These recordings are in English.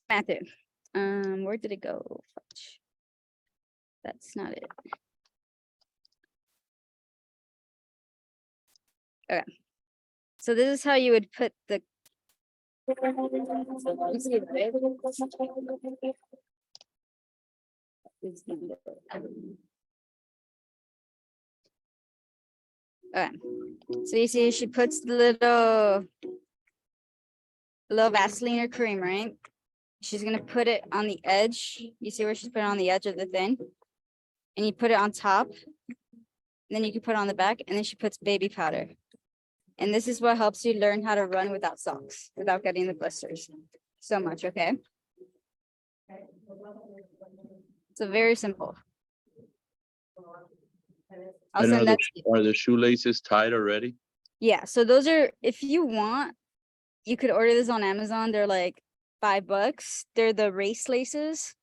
Matthew. Where did it go? Fudge. That's not it. Okay. So this is how you would put the. Okay. So you see, she puts the little Vaseline or cream, right? She's gonna put it on the edge. You see where she's put it on the edge of the thing, and you put it on top. Then you can put it on the back, and then she puts baby powder. And this is what helps you learn how to run without socks, without getting the blisters so much, okay? So very simple. I'll And send that. are the shoelaces tied already? Yeah, so those are, if you want, you could order this on Amazon. They're like $5. They're the race laces,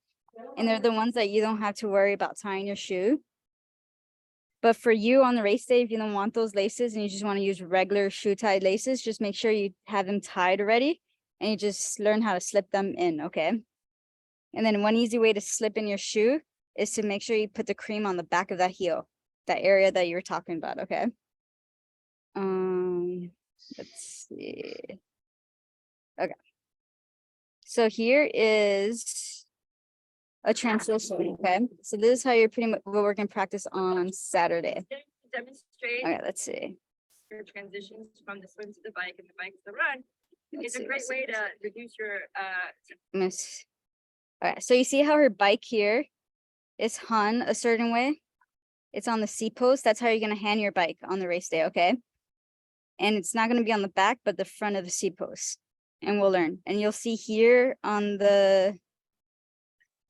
and they're the ones that you don't have to worry about tying your shoe. But for you on the race day, if you don't want those laces and you just want to use regular shoe tied laces, just make sure you have them tied already and you just learn how to slip them in, okay? And then one easy way to slip in your shoe is to make sure you put the cream on the back of that heel, that area that you were talking about, okay? Let's see. Okay. So here is a transition, okay? So this is how you're pretty much work in practice on Saturday. Demonstrate Okay, let's see. your transitions from the swim to the bike and the bike to the run. Let's It's a see, great let's see, way let's to reduce your Miss. All right, so you see how her bike here is hung a certain way? It's on the seat post. That's how you're gonna hand your bike on the race day, okay? And it's not gonna be on the back, but the front of the seat post. And we'll learn. And you'll see here on the,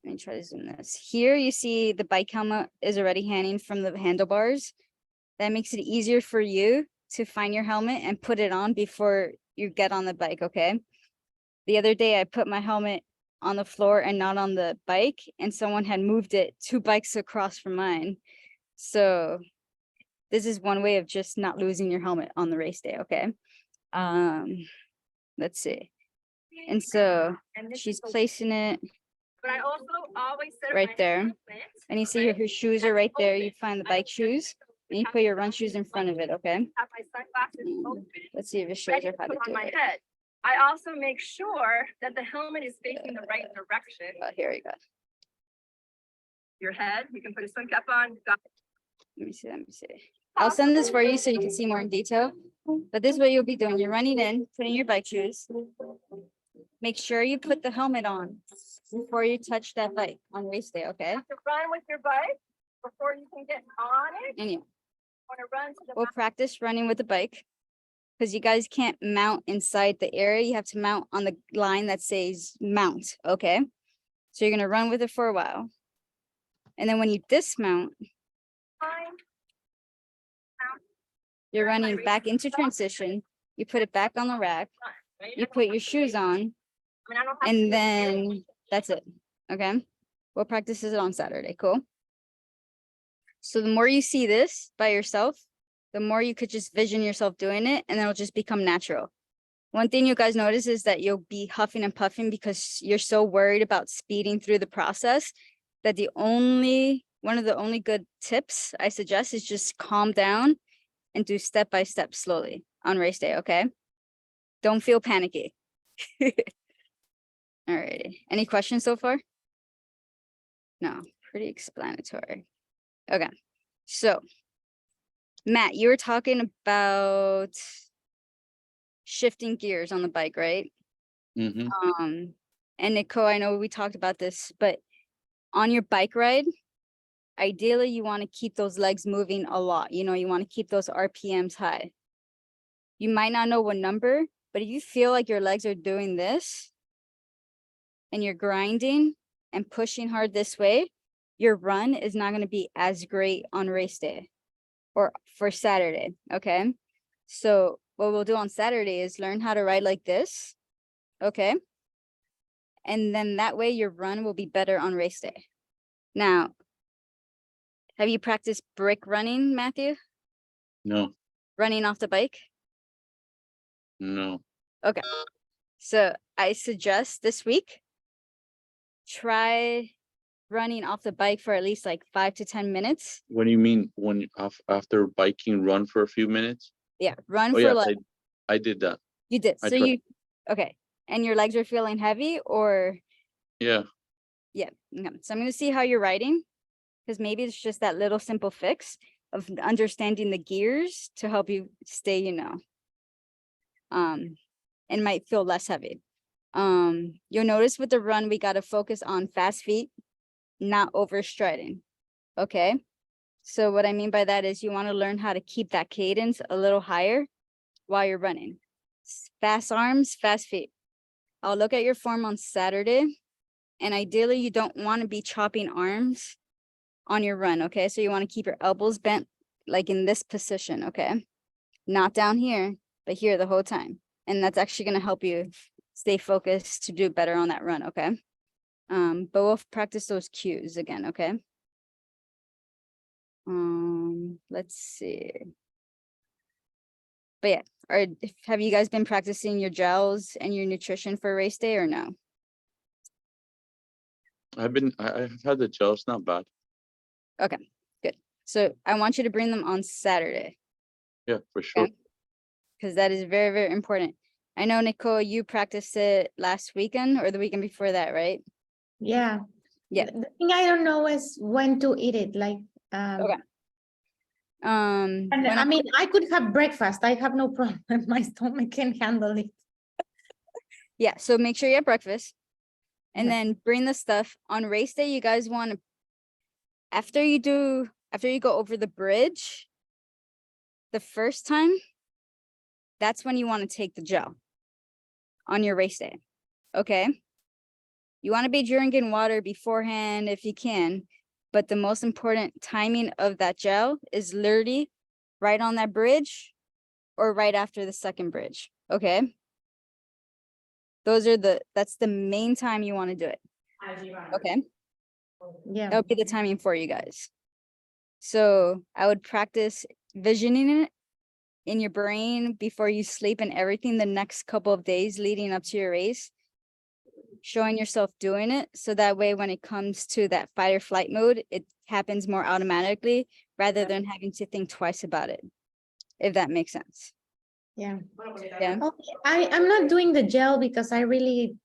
let me try to zoom this. Here you see the bike helmet is already hanging from the handlebars. That makes it easier for you to find your helmet and put it on before you get on the bike, okay? The other day I put my helmet on the floor and not on the bike, and someone had moved it 2 bikes across from mine. So this is one way of just not losing your helmet on the race day, okay? Let's see. And so she's placing it but I also always set up right my there. equipment, And you see her shoes are right there. You find the bike shoes and you put your run shoes in front of it, okay? have my sunglasses open, Let's see if it shows ready her to how to put on do my it. head. I also make sure that the helmet is facing the right direction. Here we go. Your head, you can put a sun cap on. Let me see, let me see. I'll send this for you so you can see more in detail. But this is what you'll be doing. You're running in, putting your bike shoes. Make sure you put the helmet on before you touch that bike on race day, okay? You have to run with your bike before you can get on it. And yeah, Want to run to the we'll practice running with the bike because you guys can't mount inside the area. You have to mount on the line that says mount, okay? So you're gonna run with it for a while. And then when you dismount, line. you're running back into transition. You put it back on the rack. Right? You put your shoes on, I mean, I don't have to and do then that's it. Okay. We'll practice it on Saturday. Cool. So the more you see this by yourself, the more you could just vision yourself doing it, and it'll just become natural. One thing you guys notice is that you'll be huffing and puffing because you're so worried about speeding through the process that one of the only good tips I suggest is just calm down and do step by step slowly on race day, okay? Don't feel panicky. Alrighty. Any questions so far? No, pretty explanatory. Okay. So, Matt, you were talking about shifting gears on the bike, right? Mm-hmm. And Nico, I know we talked about this, but on your bike ride, ideally you want to keep those legs moving a lot. You know, you want to keep those RPMs high. You might not know what number, but if you feel like your legs are doing this and you're grinding and pushing hard this way, your run is not going to be as great on race day or for Saturday, okay? So what we'll do on Saturday is learn how to ride like this, okay? And then that way your run will be better on race day. Now, have you practiced brick running, Matthew? No, Running off the bike? no. Okay. So I suggest this week try running off the bike for at least like 5 to 10 minutes. What do you mean when after biking, run for a few minutes? Yeah, run Oh, for yes, like, I did that. you did. I So tried. you, okay. And your legs are feeling heavy or, Yeah, yeah. Okay. So I'm going to see how you're riding because maybe it's just that little simple fix of understanding the gears to help you stay, and might feel less heavy. You'll notice with the run, we got to focus on fast feet, not overstriding. Okay. So what I mean by that is you want to learn how to keep that cadence a little higher while you're running. Fast arms, fast feet. I'll look at your form on Saturday, and ideally you don't want to be chopping arms on your run. Okay. So you want to keep your elbows bent like in this position. Okay. Not down here, but here the whole time. And that's actually going to help you stay focused to do better on that run. Okay. But we'll practice those cues again. Okay. Let's see. But yeah, have you guys been practicing your gels and your nutrition for race day or no? I've had the gels, not bad. Okay, good. So I want you to bring them on Saturday Yeah, for sure. because that is very, very important. I know, Nicole, you practiced it last weekend or the weekend before that, right? Yeah. Yeah. The thing I don't know is when to eat it. Like, Okay. and when I mean, I could have breakfast. I have no problem. My stomach can handle it. Yeah, so make sure you have breakfast and Yeah. then bring the stuff on race day. You guys want to, after you go over the bridge the first time, that's when you want to take the gel on your race day. Okay. You want to be drinking water beforehand if you can, but the most important timing of that gel is literally right on that bridge or right after the second bridge. Okay. That's the main time you want to do it. Okay. Yeah. That would be the timing for you guys. So I would practice visioning it in your brain before you sleep and everything the next couple of days leading up to your race, showing yourself doing it. So that way, when it comes to that fight or flight mode, it happens more automatically rather than having to think twice about it, if that makes sense. Yeah. Yeah. Okay. I'm not doing the gel because I really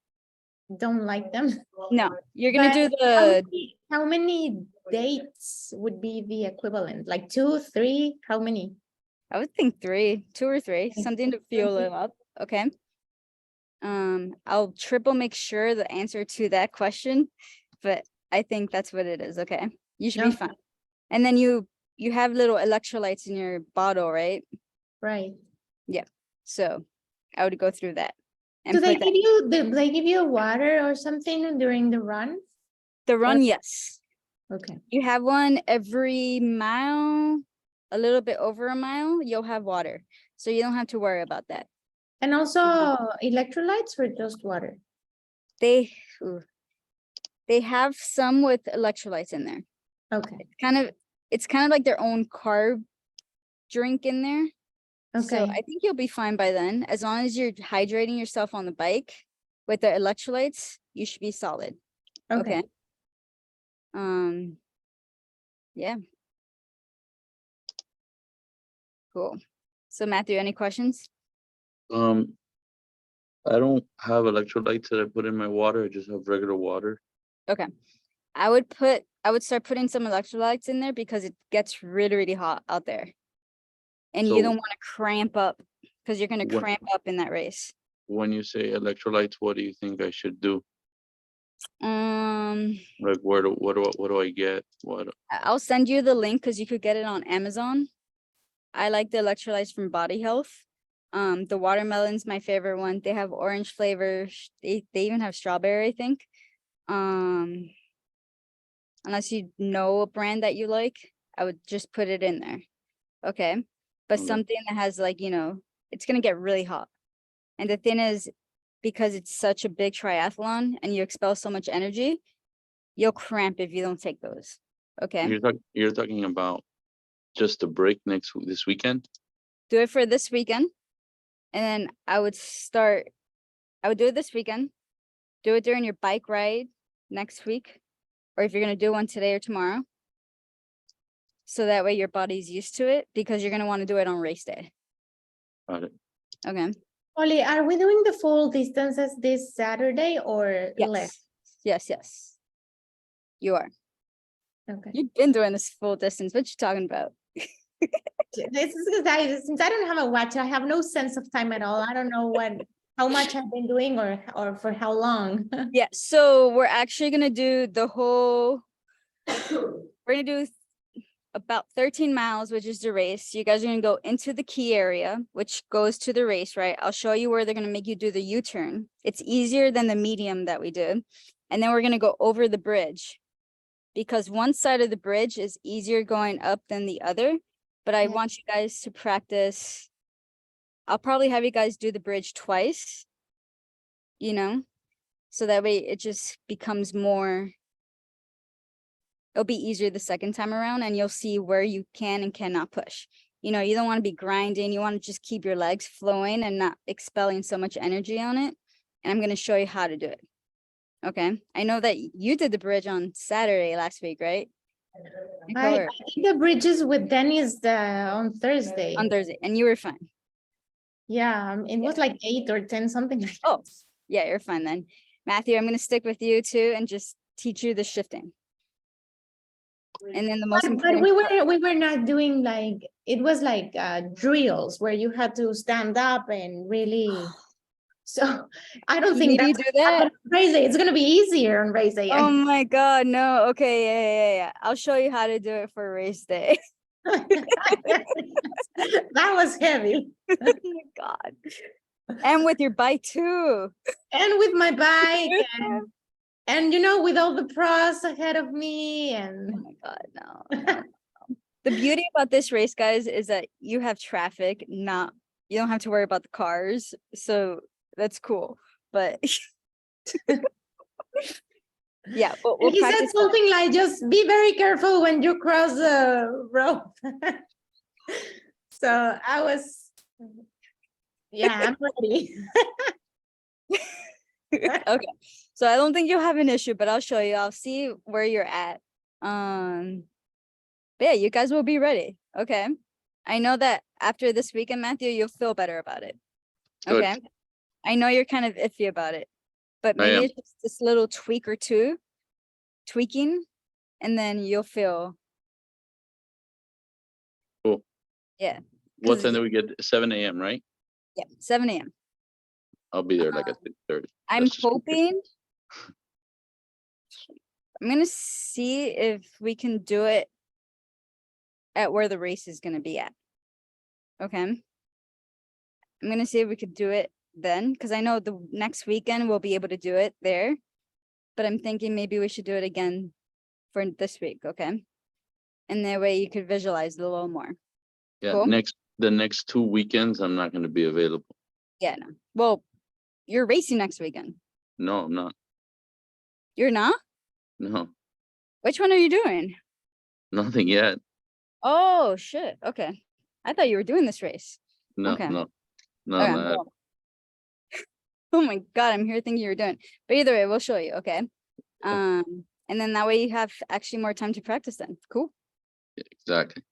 don't like them. No, you're going to do How the, how many dates would be the equivalent? Like 2, 3? How many? I would think 2 or 3, Okay. something to fuel it up. Okay. I'll triple make sure the answer to that question, but I think that's what it is. Okay. You should be Okay. fine. And then you have little electrolytes in your bottle, right? Right. So I would go through that. And Do they put that, give you they give you water or something during the run? the run, yes. Okay. You have one every mile, a little bit over a mile, you'll have water. So you don't have to worry about that. And also electrolytes or just water? They have some with electrolytes in there. Okay. It's kind of like their own carb drink in there. So Okay. I think you'll be fine by then. As long as you're hydrating yourself on the bike with the electrolytes, you should be solid. Okay. Yeah. Cool. So Matthew, any questions? I don't have electrolytes that I put in my water. I just have regular water. Okay. I would start putting some electrolytes in there because it gets really, really hot out there. And you So- don't want to cramp up because you're going to What- cramp up in that race. When you say electrolytes, what do you think I should do? Like, what do I get? I'll send you the link because you could get it on Amazon. I like the electrolytes from Body Health. The watermelon's my favorite one. They have orange flavors. They even have strawberry, I think. Unless you know a brand that you like, I would just put it in there. Okay. But Okay. something that has like, it's gonna get really hot. And the thing is, because it's such a big triathlon and you expel so much energy, you'll cramp if you don't take those. Okay. You're talking about just a break this weekend? Do it for this weekend. And then I would do it this weekend. Do it during your bike ride next week, or if you're gonna do one today or tomorrow. So that way your body's used to it, because you're gonna want to do it on race day. Got it. Okay. Ollie, are we doing the full distances this Saturday or less? Yes. You are. Okay. You've been doing this full distance. What you talking about? This is because since I don't have a watch, I have no sense of time at all. I don't know how much I've been doing or for how long. Yeah. So we're actually gonna do the whole. We're gonna do about 13 miles, which is the race. You guys are gonna go into the key area, which goes to the race, right? I'll show you where they're gonna make you do the U-turn. It's easier than the medium that we did. And then we're gonna go over the bridge, because one side of the bridge is easier going up than the other. But I Yeah. want you guys to practice. I'll probably have you guys do the bridge twice, so that way it just becomes more. It'll be easier the second time around, and you'll see where you can and cannot push. You don't want to be grinding. You want to just keep your legs flowing and not expelling so much energy on it. And I'm going to show you how to do it. Okay. I know that you did the bridge on Saturday last week, right? I did the bridges with Dennis on Thursday. On Thursday, and you were fine. Yeah, it was like 8 or 10, something like that. Oh, yeah, you're fine then. Matthew, I'm going to stick with you too and just teach you the shifting. And then the most But important we were not doing it was like drills where you had to stand up and really. So I don't think Did you that's do that? on race day. It's gonna be easier on race day. Oh my God, no. Okay, yeah. I'll show you how to do it for race day. That was heavy. Oh my God. And with your bike too. And with my bike and with all the pros ahead of me Oh and my God, no. The beauty about this race, guys, is that you have traffic, you don't have to worry about the cars. So that's cool. But yeah, but we'll he said practice that. something like, just be very careful when you cross the road. So I was, I'm ready. Okay, so I don't think you'll have an issue, but I'll show you. I'll see where you're at. But yeah, you guys will be ready. Okay. I know that after this weekend, Matthew, you'll feel better about it. Good. Okay. I know you're kind of iffy about it, but I am. maybe it's just this little tweak or two, tweaking, and then you'll feel. Cool. Yeah. What 'Cause time do we get? 7 a.m., right? Yeah, 7 a.m. I'll be there like at 6:30. I'm Let's just go quick. hoping. I'm gonna see if we can do it at where the race is gonna be at. Okay. I'm gonna see if we could do it then, because I know the next weekend we'll be able to do it there. But I'm thinking maybe we should do it again for this week, okay? And that way you could visualize it a little more. Yeah, Cool. the next 2 weekends, I'm not going to be available. Yeah, no. Well, you're racing next weekend. No, I'm not. You're not? No, Which one are you doing? nothing yet. Oh, shit. Okay. I thought you were doing this race. No, Okay. no, Okay, no. well. Oh my God, I'm here thinking you were doing. But either way, we'll show you, okay? And then that way you have actually more time to practice then. Cool. Exactly.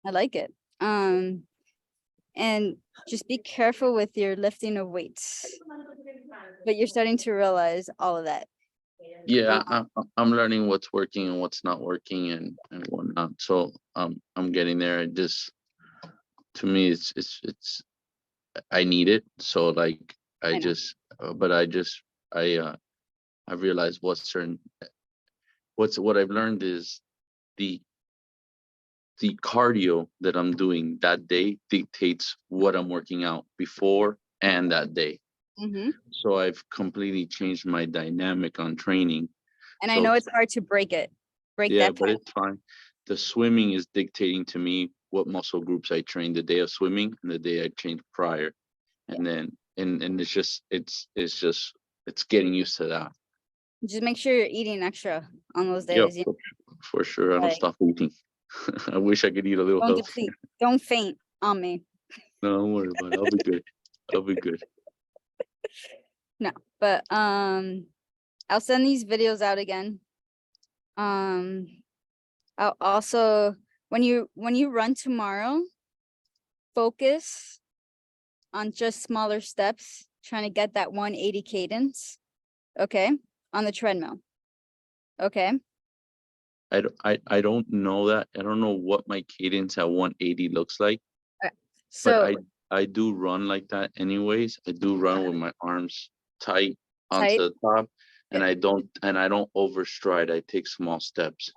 I like it. And just be careful with your lifting of weights. But you're starting to realize all of that. Yeah, I'm learning what's working and what's not working and whatnot. So I'm getting there. It just, to me, it's I need it. So like I know. I realized what I've learned is the cardio that I'm doing that day dictates what I'm working out before and that day. Mm-hmm. So I've completely changed my dynamic on training. And I So- know it's hard to break Yeah, that but time. it's fine. The swimming is dictating to me what muscle groups I train the day of swimming and the day I trained prior. And then and it's getting used to that. Just make sure you're eating extra on those Yeah, days. for sure. I don't Like- stop eating. I wish I could eat a little Don't healthier. deplete. Don't faint on me. No, don't worry about it. I'll be good. I'll be good. No, but I'll send these videos out again. I'll also, when you run tomorrow, focus on just smaller steps, trying to get that 180 cadence, okay, on the treadmill. Okay, I don't know that. I don't know what my cadence at 180 looks like, but so I do run like that anyways. I do run with my arms tight onto Tight. the top, and Good. I don't overstride. I take small steps.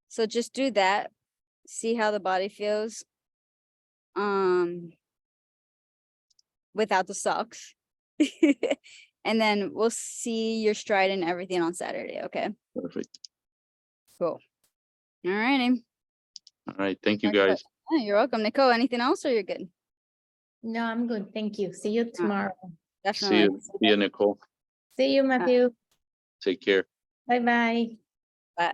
So just do that, see how the body feels. Without the socks. And then we'll see your stride and everything on Saturday, okay? Perfect. Cool. All righty. All right. Thank you, Okay. guys. Yeah, you're welcome, Nicole. Anything else or you're good? No, I'm good. Thank you. See you tomorrow. See Definitely. you. See you, Nicole. See you, Matthew. Take care. Bye-bye. Bye.